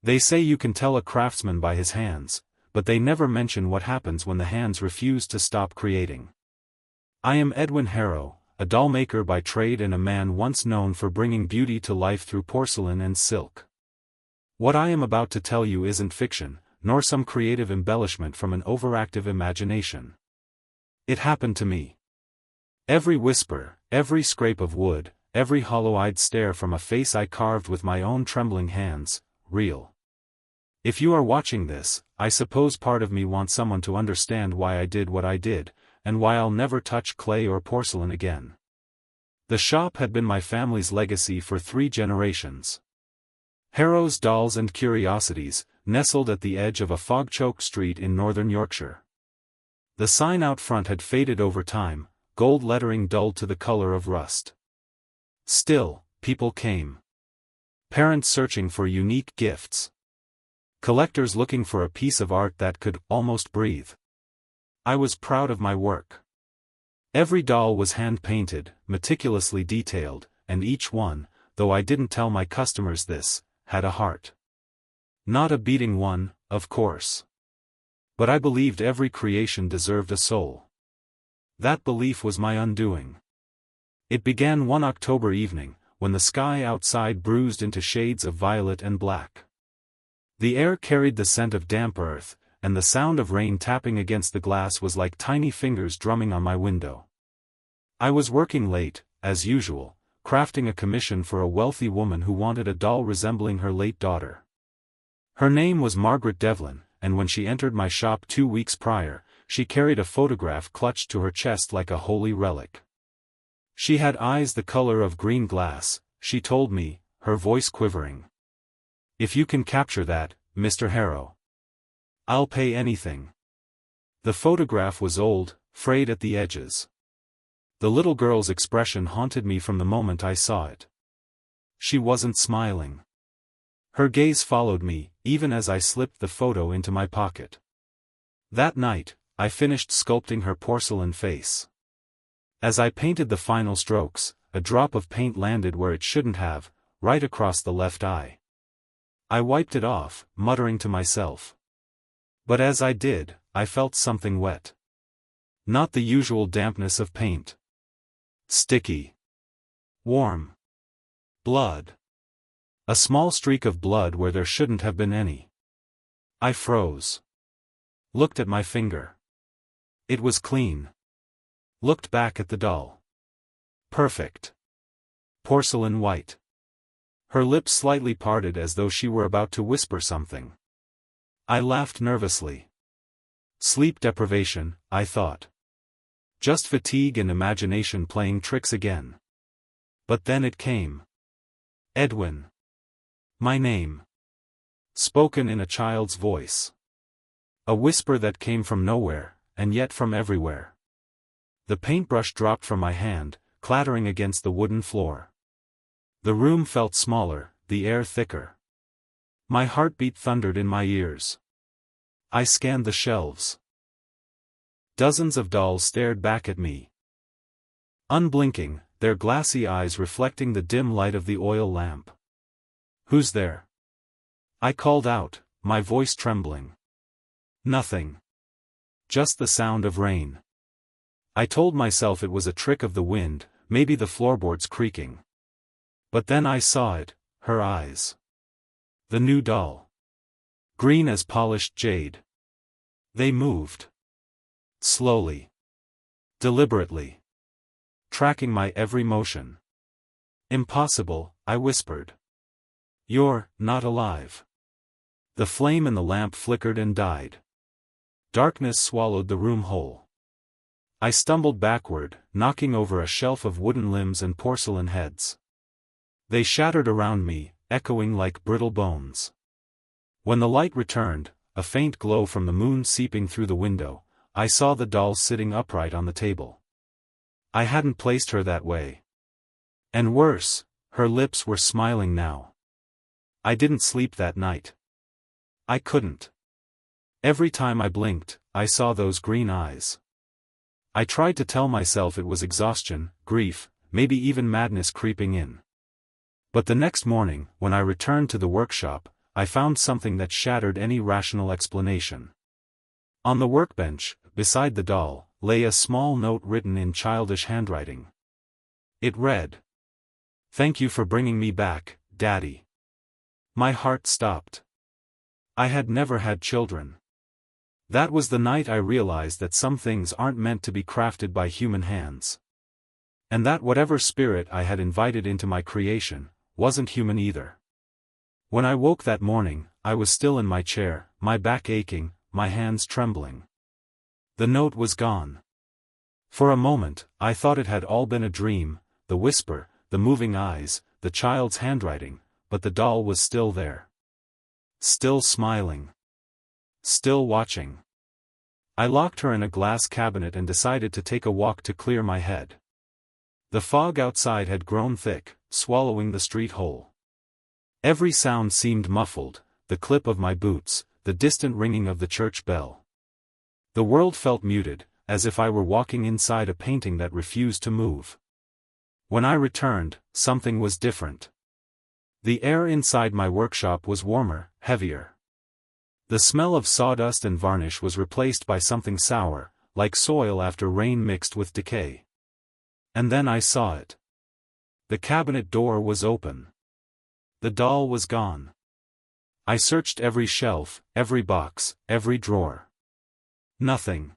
They say you can tell a craftsman by his hands, but they never mention what happens when the hands refuse to stop creating. I am Edwin Harrow, a doll maker by trade and a man once known for bringing beauty to life through porcelain and silk. What I am about to tell you isn't fiction, nor some creative embellishment from an overactive imagination. It happened to me. Every whisper, every scrape of wood, every hollow-eyed stare from a face I carved with my own trembling hands, real. If you are watching this, I suppose part of me wants someone to understand why I did what I did, and why I'll never touch clay or porcelain again. The shop had been my family's legacy for 3 generations. Harrow's Dolls and Curiosities, nestled at the edge of a fog-choked street in northern Yorkshire. The sign out front had faded over time, gold lettering dulled to the color of rust. Still, people came. Parents searching for unique gifts. Collectors looking for a piece of art that could almost breathe. I was proud of my work. Every doll was hand-painted, meticulously detailed, and each one, though I didn't tell my customers this, had a heart. Not a beating one, of course. But I believed every creation deserved a soul. That belief was my undoing. It began one October evening, when the sky outside bruised into shades of violet and black. The air carried the scent of damp earth, and the sound of rain tapping against the glass was like tiny fingers drumming on my window. I was working late, as usual, crafting a commission for a wealthy woman who wanted a doll resembling her late daughter. Her name was Margaret Devlin, and when she entered my shop 2 weeks prior, she carried a photograph clutched to her chest like a holy relic. She had eyes the color of green glass, she told me, her voice quivering. If you can capture that, Mr. Harrow, I'll pay anything. The photograph was old, frayed at the edges. The little girl's expression haunted me from the moment I saw it. She wasn't smiling. Her gaze followed me, even as I slipped the photo into my pocket. That night, I finished sculpting her porcelain face. As I painted the final strokes, a drop of paint landed where it shouldn't have, right across the left eye. I wiped it off, muttering to myself. But as I did, I felt something wet. Not the usual dampness of paint. Sticky. Warm. Blood. A small streak of blood where there shouldn't have been any. I froze. Looked at my finger. It was clean. Looked back at the doll. Perfect. Porcelain white. Her lips slightly parted as though she were about to whisper something. I laughed nervously. Sleep deprivation, I thought. Just fatigue and imagination playing tricks again. But then it came. Edwin. My name. Spoken in a child's voice. A whisper that came from nowhere, and yet from everywhere. The paintbrush dropped from my hand, clattering against the wooden floor. The room felt smaller, the air thicker. My heartbeat thundered in my ears. I scanned the shelves. Dozens of dolls stared back at me. Unblinking, their glassy eyes reflecting the dim light of the oil lamp. Who's there? I called out, my voice trembling. Nothing. Just the sound of rain. I told myself it was a trick of the wind, maybe the floorboards creaking. But then I saw it, her eyes. The new doll. Green as polished jade. They moved. Slowly. Deliberately. Tracking my every motion. Impossible, I whispered. You're not alive. The flame in the lamp flickered and died. Darkness swallowed the room whole. I stumbled backward, knocking over a shelf of wooden limbs and porcelain heads. They shattered around me, echoing like brittle bones. When the light returned, a faint glow from the moon seeping through the window, I saw the doll sitting upright on the table. I hadn't placed her that way. And worse, her lips were smiling now. I didn't sleep that night. I couldn't. Every time I blinked, I saw those green eyes. I tried to tell myself it was exhaustion, grief, maybe even madness creeping in. But the next morning, when I returned to the workshop, I found something that shattered any rational explanation. On the workbench, beside the doll, lay a small note written in childish handwriting. It read, "Thank you for bringing me back, Daddy." My heart stopped. I had never had children. That was the night I realized that some things aren't meant to be crafted by human hands. And that whatever spirit I had invited into my creation, wasn't human either. When I woke that morning, I was still in my chair, my back aching, my hands trembling. The note was gone. For a moment, I thought it had all been a dream, the whisper, the moving eyes, the child's handwriting, but the doll was still there. Still smiling. Still watching. I locked her in a glass cabinet and decided to take a walk to clear my head. The fog outside had grown thick, swallowing the street whole. Every sound seemed muffled, the clip of my boots, the distant ringing of the church bell. The world felt muted, as if I were walking inside a painting that refused to move. When I returned, something was different. The air inside my workshop was warmer, heavier. The smell of sawdust and varnish was replaced by something sour, like soil after rain mixed with decay. And then I saw it. The cabinet door was open. The doll was gone. I searched every shelf, every box, every drawer. Nothing.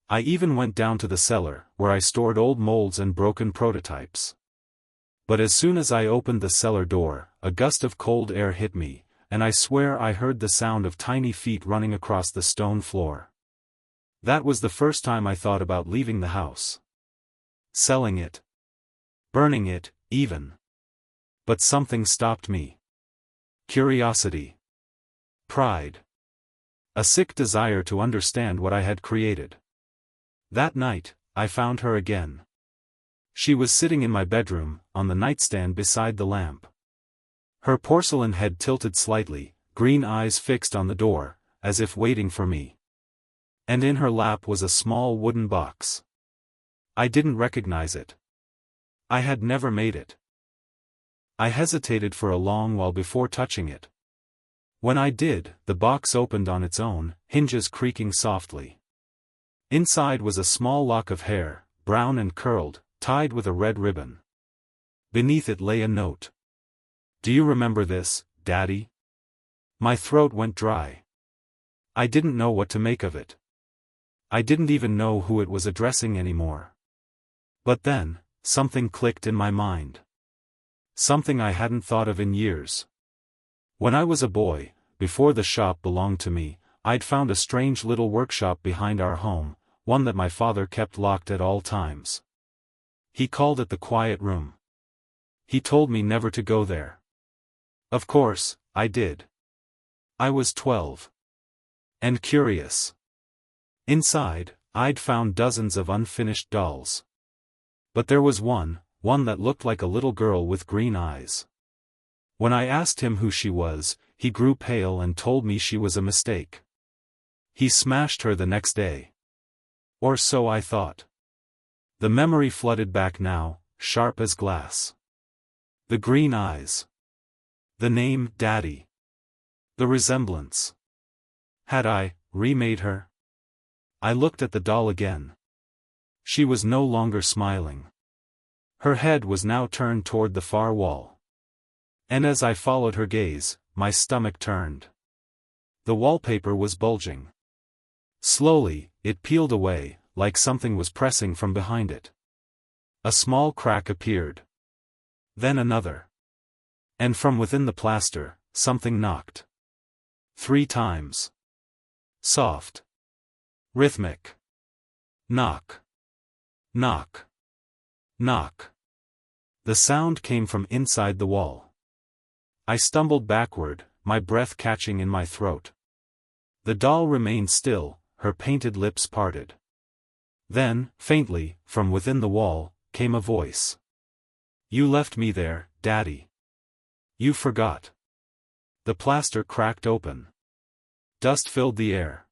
I even went down to the cellar, where I stored old molds and broken prototypes. But as soon as I opened the cellar door, a gust of cold air hit me, and I swear I heard the sound of tiny feet running across the stone floor. That was the first time I thought about leaving the house. Selling it. Burning it, even. But something stopped me. Curiosity. Pride. A sick desire to understand what I had created. That night, I found her again. She was sitting in my bedroom, on the nightstand beside the lamp. Her porcelain head tilted slightly, green eyes fixed on the door, as if waiting for me. And in her lap was a small wooden box. I didn't recognize it. I had never made it. I hesitated for a long while before touching it. When I did, the box opened on its own, hinges creaking softly. Inside was a small lock of hair, brown and curled, tied with a red ribbon. Beneath it lay a note. "Do you remember this, Daddy?" My throat went dry. I didn't know what to make of it. I didn't even know who it was addressing anymore. But then, something clicked in my mind. Something I hadn't thought of in years. When I was a boy, before the shop belonged to me, I'd found a strange little workshop behind our home, one that my father kept locked at all times. He called it the quiet room. He told me never to go there. Of course, I did. I was 12. And curious. Inside, I'd found dozens of unfinished dolls. But there was one that looked like a little girl with green eyes. When I asked him who she was, he grew pale and told me she was a mistake. He smashed her the next day. Or so I thought. The memory flooded back now, sharp as glass. The green eyes. The name Daddy. The resemblance. Had I remade her? I looked at the doll again. She was no longer smiling. Her head was now turned toward the far wall. And as I followed her gaze, my stomach turned. The wallpaper was bulging. Slowly, it peeled away, like something was pressing from behind it. A small crack appeared. Then another. And from within the plaster, something knocked. 3 times. Soft. Rhythmic. Knock. Knock. Knock. The sound came from inside the wall. I stumbled backward, my breath catching in my throat. The doll remained still, her painted lips parted. Then, faintly, from within the wall, came a voice. "You left me there, Daddy. You forgot." The plaster cracked open. Dust filled the air.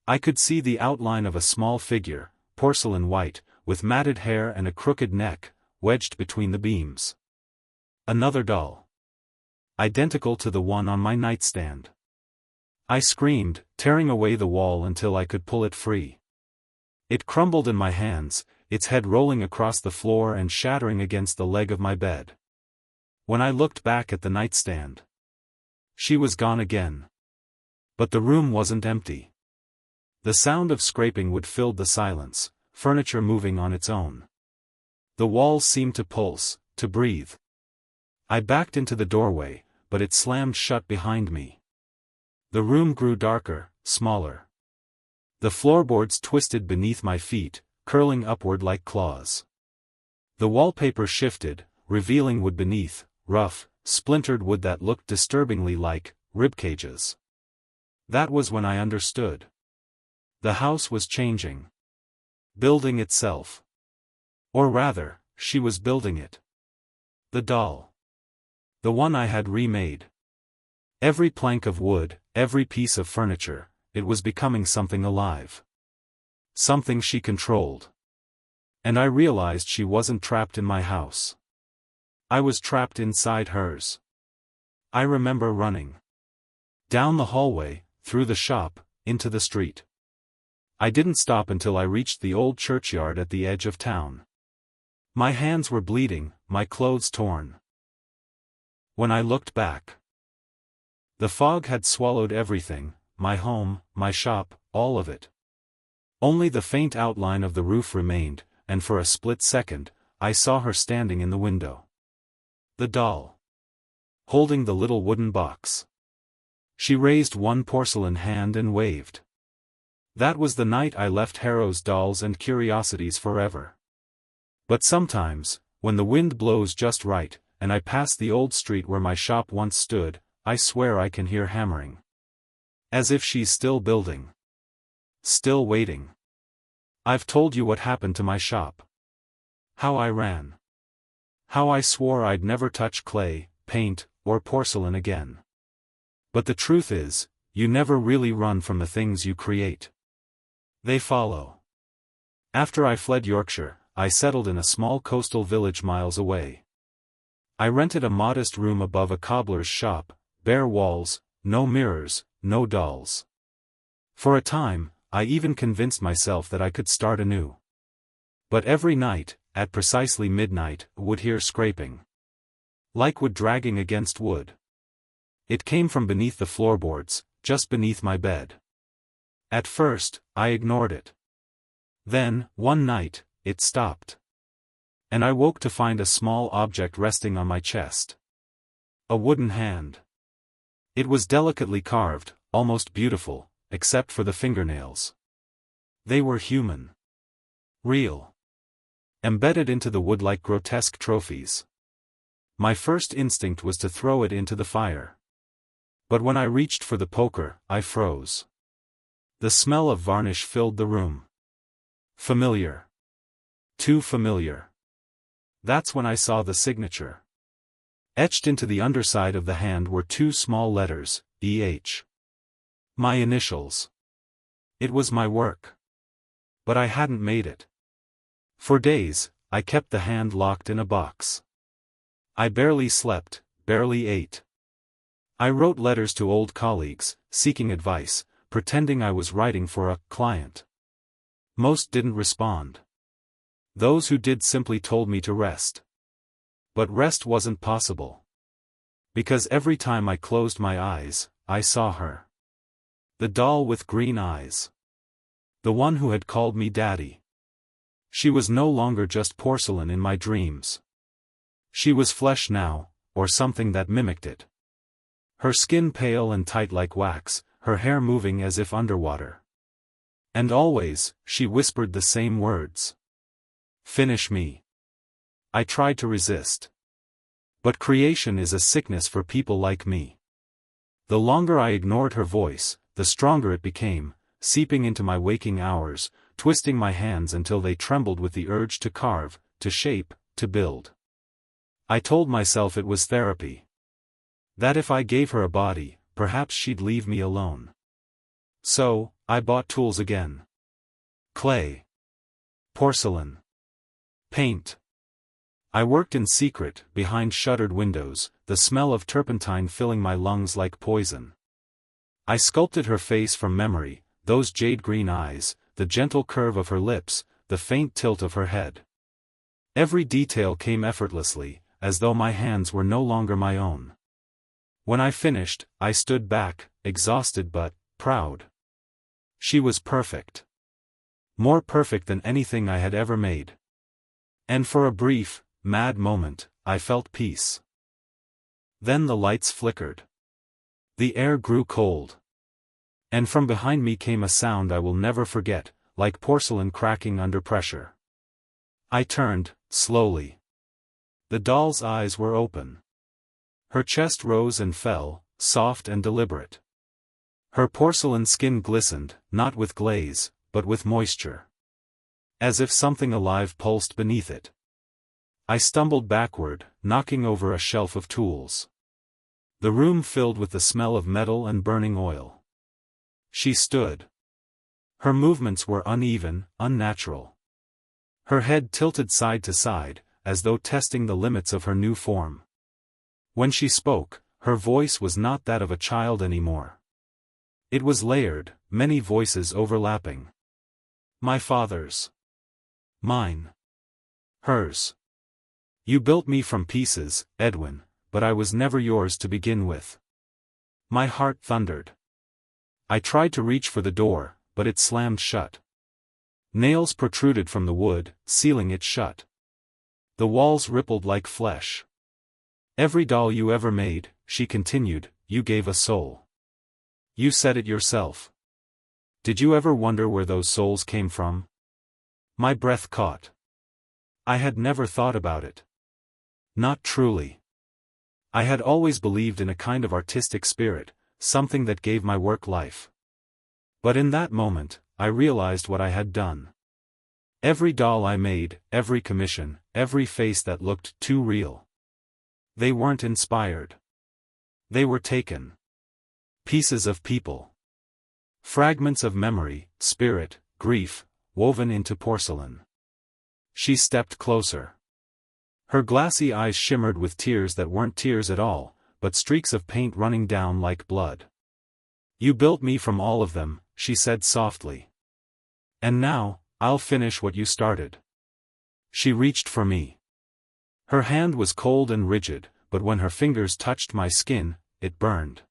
I could see the outline of a small figure, porcelain white, with matted hair and a crooked neck, wedged between the beams. Another doll. identical to the one on my nightstand. I screamed, tearing away the wall until I could pull it free. It crumbled in my hands, its head rolling across the floor and shattering against the leg of my bed. When I looked back at the nightstand, she was gone again. But the room wasn't empty. The sound of scraping wood filled the silence, furniture moving on its own. The walls seemed to pulse, to breathe. I backed into the doorway, but it slammed shut behind me. The room grew darker, smaller. The floorboards twisted beneath my feet, curling upward like claws. The wallpaper shifted, revealing wood beneath, rough, splintered wood that looked disturbingly like ribcages. That was when I understood. The house was changing. Building itself. Or rather, she was building it. The doll. The one I had remade. Every plank of wood, every piece of furniture, it was becoming something alive. Something she controlled. And I realized she wasn't trapped in my house. I was trapped inside hers. I remember running. Down the hallway, through the shop, into the street. I didn't stop until I reached the old churchyard at the edge of town. My hands were bleeding, my clothes torn. When I looked back, the fog had swallowed everything, my home, my shop, all of it. Only the faint outline of the roof remained, and for a split second, I saw her standing in the window. The doll. Holding the little wooden box. She raised one porcelain hand and waved. That was the night I left Harrow's Dolls and Curiosities forever. But sometimes, when the wind blows just right, and I pass the old street where my shop once stood, I swear I can hear hammering. As if she's still building. Still waiting. I've told you what happened to my shop. How I ran. How I swore I'd never touch clay, paint, or porcelain again. But the truth is, you never really run from the things you create. They follow. After I fled Yorkshire, I settled in a small coastal village miles away. I rented a modest room above a cobbler's shop, bare walls, no mirrors, no dolls. For a time, I even convinced myself that I could start anew. But every night, at precisely midnight, I would hear scraping. Like wood dragging against wood. It came from beneath the floorboards, just beneath my bed. At first, I ignored it. Then, one night, it stopped. And I woke to find a small object resting on my chest. A wooden hand. It was delicately carved, almost beautiful, except for the fingernails. They were human. Real. Embedded into the wood like grotesque trophies. My first instinct was to throw it into the fire. But when I reached for the poker, I froze. The smell of varnish filled the room. Familiar. Too familiar. That's when I saw the signature. Etched into the underside of the hand were two small letters, E.H. My initials. It was my work. But I hadn't made it. For days, I kept the hand locked in a box. I barely slept, barely ate. I wrote letters to old colleagues, seeking advice, pretending I was writing for a client. Most didn't respond. Those who did simply told me to rest. But rest wasn't possible. Because every time I closed my eyes, I saw her. The doll with green eyes. The one who had called me daddy. She was no longer just porcelain in my dreams. She was flesh now, or something that mimicked it. Her skin pale and tight like wax, her hair moving as if underwater. And always, she whispered the same words. Finish me. I tried to resist. But creation is a sickness for people like me. The longer I ignored her voice, the stronger it became, seeping into my waking hours, twisting my hands until they trembled with the urge to carve, to shape, to build. I told myself it was therapy. That if I gave her a body, perhaps she'd leave me alone. So, I bought tools again. Clay. Porcelain. Paint. I worked in secret, behind shuttered windows, the smell of turpentine filling my lungs like poison. I sculpted her face from memory, those jade-green eyes, the gentle curve of her lips, the faint tilt of her head. Every detail came effortlessly, as though my hands were no longer my own. When I finished, I stood back, exhausted but proud. She was perfect. More perfect than anything I had ever made. And for a brief, mad moment, I felt peace. Then the lights flickered. The air grew cold. And from behind me came a sound I will never forget, like porcelain cracking under pressure. I turned, slowly. The doll's eyes were open. Her chest rose and fell, soft and deliberate. Her porcelain skin glistened, not with glaze, but with moisture. As if something alive pulsed beneath it. I stumbled backward, knocking over a shelf of tools. The room filled with the smell of metal and burning oil. She stood. Her movements were uneven, unnatural. Her head tilted side to side, as though testing the limits of her new form. When she spoke, her voice was not that of a child anymore. It was layered, many voices overlapping. My father's. Mine. Hers. You built me from pieces, Edwin, but I was never yours to begin with. My heart thundered. I tried to reach for the door, but it slammed shut. Nails protruded from the wood, sealing it shut. The walls rippled like flesh. Every doll you ever made, she continued, you gave a soul. You said it yourself. Did you ever wonder where those souls came from? My breath caught. I had never thought about it. Not truly. I had always believed in a kind of artistic spirit, something that gave my work life. But in that moment, I realized what I had done. Every doll I made, every commission, every face that looked too real. They weren't inspired. They were taken. Pieces of people. Fragments of memory, spirit, grief, woven into porcelain. She stepped closer. Her glassy eyes shimmered with tears that weren't tears at all, but streaks of paint running down like blood. You built me from all of them, she said softly. And now, I'll finish what you started. She reached for me. Her hand was cold and rigid, but when her fingers touched my skin, it burned.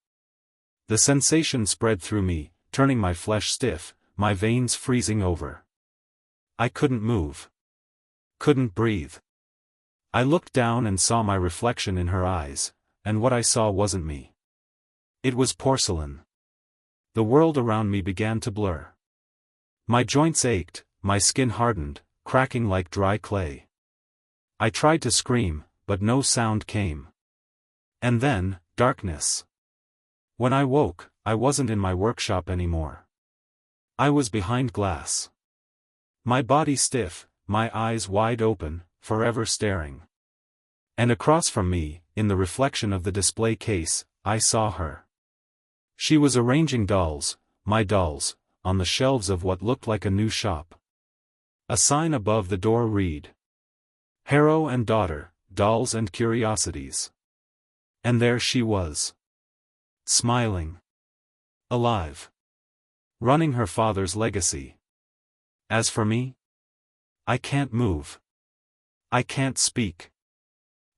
The sensation spread through me, turning my flesh stiff, my veins freezing over. I couldn't move. Couldn't breathe. I looked down and saw my reflection in her eyes, and what I saw wasn't me. It was porcelain. The world around me began to blur. My joints ached, my skin hardened, cracking like dry clay. I tried to scream, but no sound came. And then, darkness. When I woke, I wasn't in my workshop anymore. I was behind glass. My body stiff, my eyes wide open, forever staring. And across from me, in the reflection of the display case, I saw her. She was arranging dolls, my dolls, on the shelves of what looked like a new shop. A sign above the door read, Harrow and Daughter, Dolls and Curiosities. And there she was. Smiling. Alive. Running her father's legacy. As for me? I can't move. I can't speak.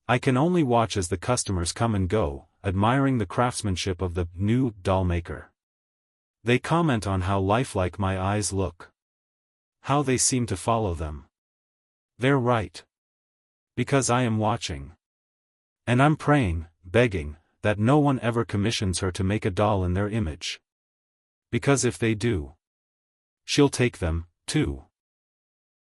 I can only watch as the customers come and go, admiring the craftsmanship of the new dollmaker. They comment on how lifelike my eyes look. How they seem to follow them. They're right. Because I am watching. And I'm praying, begging, that no one ever commissions her to make a doll in their image. Because if they do, she'll take them, too.